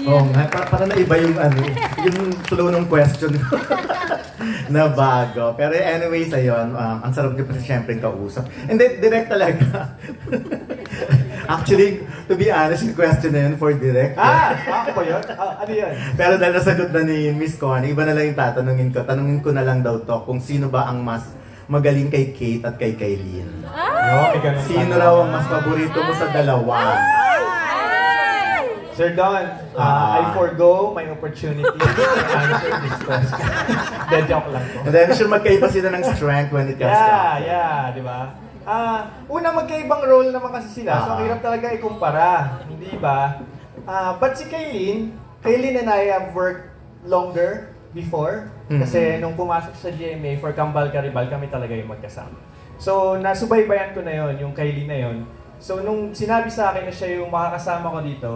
Oo nga, parang naiba yung yung flow ng question ko na bago. Pero anyways, ayun, ang sarap niyo pa siyempre kausap. And then, direct talaga. Actually, to be honest, yung question na yun for direct. Ako ba yun? Ano yun? Pero dahil nasagot na ni Miss Connie, iba na lang yung tatanungin ko. Tanungin ko na lang daw to kung sino ba ang mas magaling kay Kate at kay Kylene. Sino raw ang mas paborito mo sa dalawa? Sir Don, I forgo my opportunity to answer this question. Then, joke lang po. And then, sure magkaiba sila ng strength when it comes to acting. Yeah, di ba? Una, magkaibang role naman kasi sila, so hirap talaga ikumpara, hindi ba? But si Kylene and I have worked longer before, kasi nung pumasok sa GMA for Kambal Karibal, kami talaga yung magkasama. So, nasubaybayan ko na yon, yung Kylene na yon. So, nung sinabi sa akin na siya yung makakasama ko dito,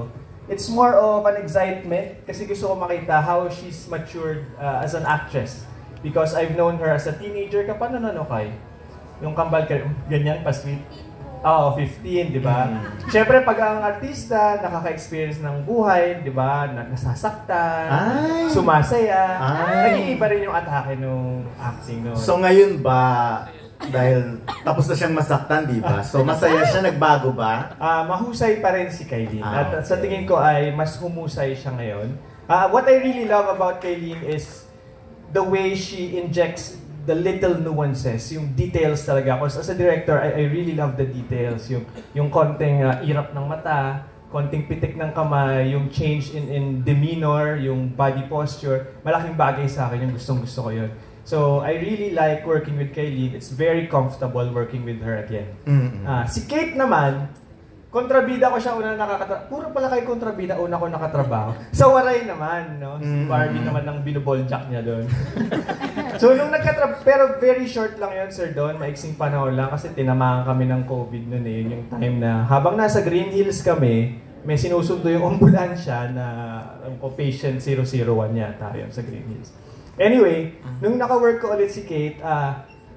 it's more of an excitement kasi gusto ko makita how she's matured as an actress. Because I've known her as a teenager. Paano Kay? Yung Kambal Karibal, ganyan, pa-sweet. 15, di ba? Siyempre, pag ang artista, nakaka-experience ng buhay, di ba? Nasasaktan, sumasaya. Nag-iiba rin yung atake nung acting nun. So ngayon ba, dahil tapos na siyang masaktan, di ba? So masaya siya, nagbago ba? Mahusay pa rin si Kylene. At sa tingin ko ay mas humusay siya ngayon. What I really love about Kylene is the way she injects the little nuances, yung details talaga. Because as a director, I really love the details. Yung konting irap ng mata, konting pitik ng kamay, yung change in demeanor, yung body posture. Malaking bagay sa akin, yung gustong-gusto ko yun. So, I really like working with Kylene. It's very comfortable working with her again. Si Kate naman, kontrabida ko siya una nakakatrabaho. Puro pala kay kontrabida, una ko nakatrabaho. Sa Waray naman, no? Si Barbie naman ang binuboljak niya doon. So, nung pero very short lang yun, Sir Don. Maiksing panahon lang kasi tinamaan kami ng COVID noon eh. Yun yung time na habang nasa Green Hills kami, may sinusundo yung ambulansya na patient 001 yata yun sa Green Hills. Anyway, nung naka-work ko ulit si Kate,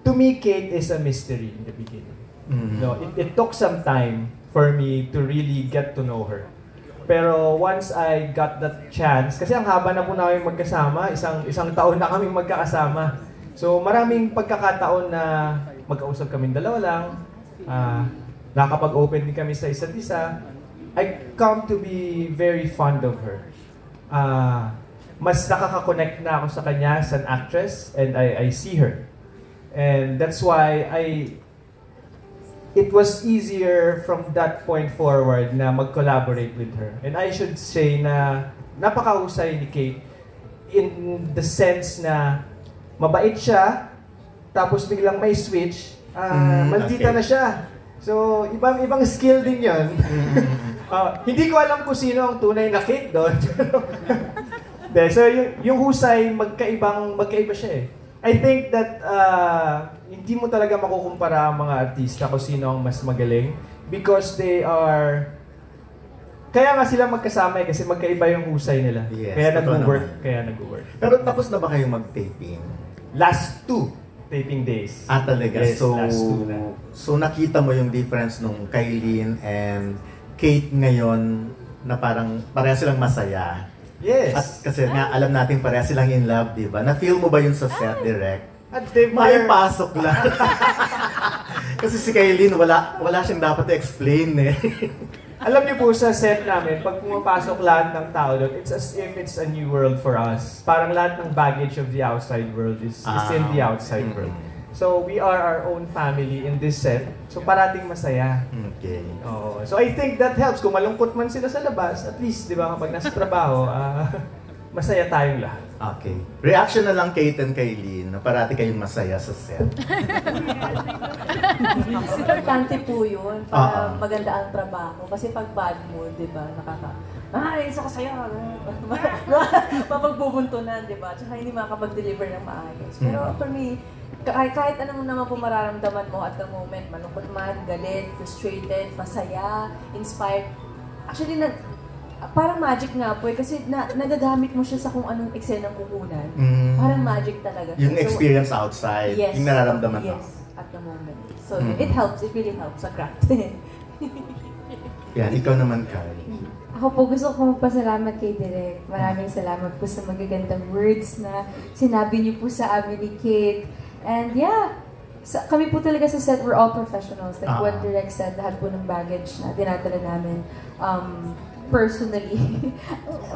to me, Kate is a mystery in the beginning. No, it took some time for me to really get to know her. Pero once I got that chance, kasi ang haba na po namin magkasama, isang taon na kami magkakasama. So maraming pagkakataon na magkausap kaming dalawa lang, nakapag-open din kami sa isa't isa. I come to be very fond of her. Mas nakaka-connect na ako sa kanya as an actress, and I see her. And that's why it was easier from that point forward na mag-collaborate with her. And I should say na napakahusay ni Kate in the sense na mabait siya, tapos biglang may switch, maldita na siya. So, ibang skill din yun. Hindi ko alam kung sino ang tunay na Kate doon. So, yung husay, magkaiba siya eh. I think that hindi mo talaga makukumpara ang mga artista kung sino ang mas magaling because they are... Kaya nga sila magkasama eh, kasi magkaiba yung husay nila. Yes, kaya nag-work. Pero tapos na ba kayong mag-taping? Last 2 taping days. Talaga? Yes, last 2 na. So nakita mo yung difference nung Kylene and Kate ngayon na parang pareha silang masaya. Yes. At kasi nga, alam natin pareha silang in love, di ba? Na-feel mo ba yun sa set, direct? At may pasok lang. Kasi si Kylene, wala siyang dapat i-explain eh. Alam niyo po sa set namin, pag pumapasok lahat ng tao doon, it's as if it's a new world for us. Parang lahat ng baggage of the outside world is in the outside world. So we are our own family in this set. So parating masaya. Okay. So I think that helps. Kung malungkot man sila sa labas, at least, di ba, kapag nasa trabaho, masaya tayong lahat. Okay. Reaction na lang Kate and Kylene na parati kayong masaya sa set. Importante po yun para maganda ang trabaho. Kasi pag bad mood, di ba, isa ko sa'yo. Mapagbubuntunan, di ba? Tsaka hindi makakapag-deliver ng maayos. Pero for me, kahit anong naman po mararamdaman mo at the moment, malungkot man, galit, frustrated, masaya, inspired. Actually, parang magic nga po eh, kasi nagagamit mo siya sa kung anong eksenang kukunan. Parang magic talaga. Yung experience outside, yes, yung nararamdaman mo. Yes, at the moment. So it helps, it really helps sa craft. Yan, ikaw naman, Kyle. Ako po gusto ko magpasalamat kay Direk. Maraming salamat po sa magagandang words na sinabi niyo po sa amin ni Kate. And yeah, kami po talaga sa set, we're all professionals. Like what Direk said, lahat po ng baggage na dinadala namin personally.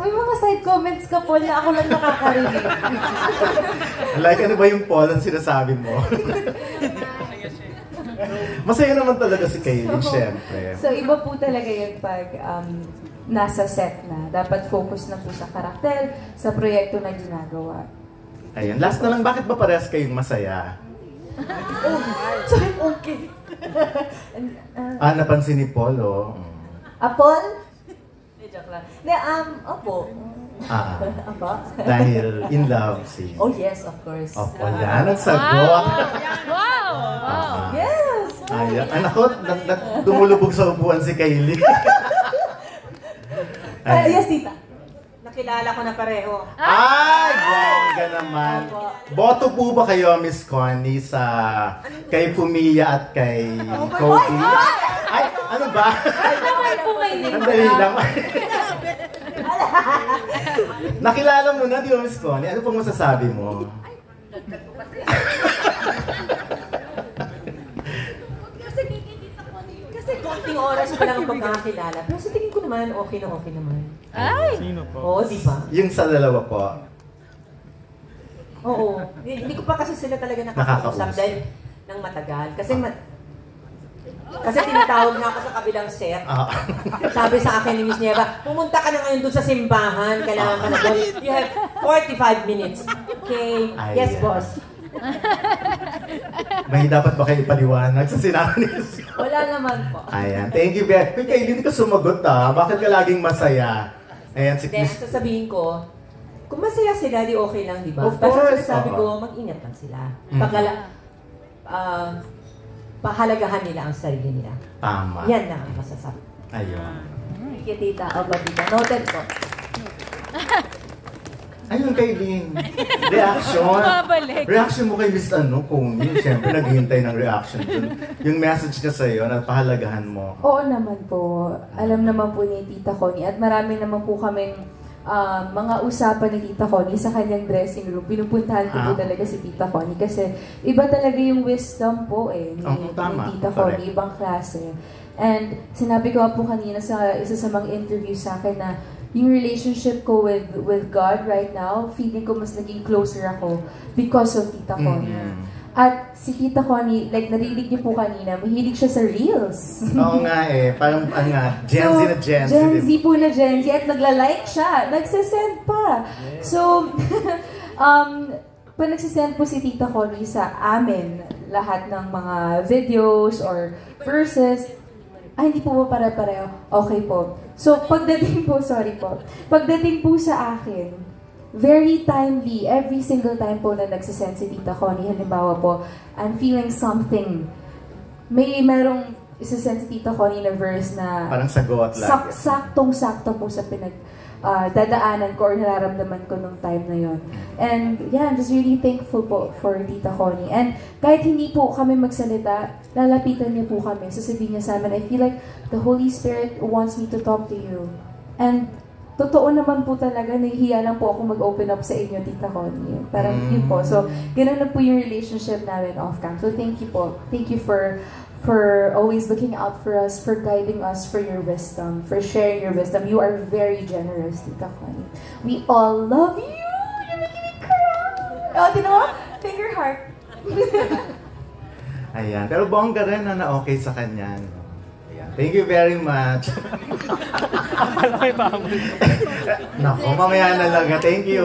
May mga side comments ka po na ako lang nakakarinig. Like ano ba yung Paul ang sinasabi mo? Masaya naman talaga si Kaylin, syempre. So iba po talaga yun pag nasa set na. Dapat focus na po sa karakter, sa proyekto na ginagawa. Ayan, last na lang, bakit ba parehas kayong masaya? So I'm okay. Napansin ni Paul, oh. Paul? Joke lang. Opo. Apa? Dahil in love si... Oh yes, of course. Opo, yan ang sagot. Wow! Yes! Ayan. Anak ko, dumulubog sa upuan si Kylie. Yes, tita. Nakilala ko na pareho. Ay, bongga naman. Boto po ba kayo, Miss Connie, sa kay Fumiya at kay Cody? Ay, ano ba? Andali lang. Nakilala mo na, di ba, Miss Connie? Ano pong masasabi mo? Kasi konting oras pa lang ang pagkakakilala. Pero sa tingin ko naman, okay na okay naman. Ay! Sino po? Oo, di ba? Yung sa dalawa po. Oo. Hindi ko pa kasi sila talaga nakakausap dahil nang matagal. Kasi tinatawag na ako sa kabilang set. Sabi sa akin ni Miss Nieva, pumunta ka na ngayon doon sa simbahan, kailangan ka na doon. You have 45 minutes. Okay? Yes, boss. May dapat ba kayo ipaliwanag sa sinabi ni Miss Connie? Wala naman po. Ayan, thank you, Beth. Kung kayo, hindi ka sumagot bakit ka laging masaya? Ayan, si Then, Miss... sasabihin ko, kung masaya sila, di okay lang, di ba? Of course. Basta sabi ko, mag-ingat lang sila. Pahalagahan nila ang sarili nila. Tama. Yan lang ang masasabi. Ayun. Thank you, tita. O ba, tita? Noted po. Ayun, Kaylin. Reaction. Reaction mo kay Miss Connie. Siyempre, naghihintay ng reaction dun. Yung message niya sa'yo, na pahalagahan mo. Oo naman po. Alam naman po ni Tita Connie at marami naman po kaming mga usapan ni Tita Connie sa kanyang dressing room. Pinupuntahan ko po talaga si Tita Connie kasi iba talaga yung wisdom po ni Tita Connie, ibang klase. And sinabi ko po kanina sa isa sa mga interview sa akin na yung relationship ko with God right now, feeling ko mas naging closer ako because of Tita Connie. At si Tita Connie, like narinig niyo po kanina, mahilig siya sa Reels. Oo nga parang Gen Z na Gen Z. Gen Z po na Gen Z at nagla-like siya, nagsisend pa. So, pag nagsisend po si Tita Connie sa amin, lahat ng mga videos or verses, hindi po ba pare-pareho? Okay po. So, pagdating po sa akin, very timely, every single time po na nagsisend si Tita Connie, halimbawa po, I'm feeling something. Merong isasend si Tita Connie na verse na parang sagot lang. Saktong-sakto po sa dadaanan ko or nararamdaman ko nung time na yon. And yeah, I'm just really thankful po for Tita Connie. And kahit hindi po kami magsalita, lalapitan niya po kami. Sasabihin niya sa amin, I feel like the Holy Spirit wants me to talk to you. And totoo naman po talaga, nahihiya lang po ako mag-open up sa inyo, Tita Connie. Parang yun po. So, ganun na po yung relationship namin off-cam. So, thank you po. Thank you for always looking out for us, for guiding us, for your wisdom, for sharing your wisdom. You are very generous, Tita Connie. We all love you! You're making me cry! Oh, tinan mo? Finger heart. Ayan. Pero bongga rin na okay sa kanya. Thank you very much. Nako, mamaya na lang. Thank you.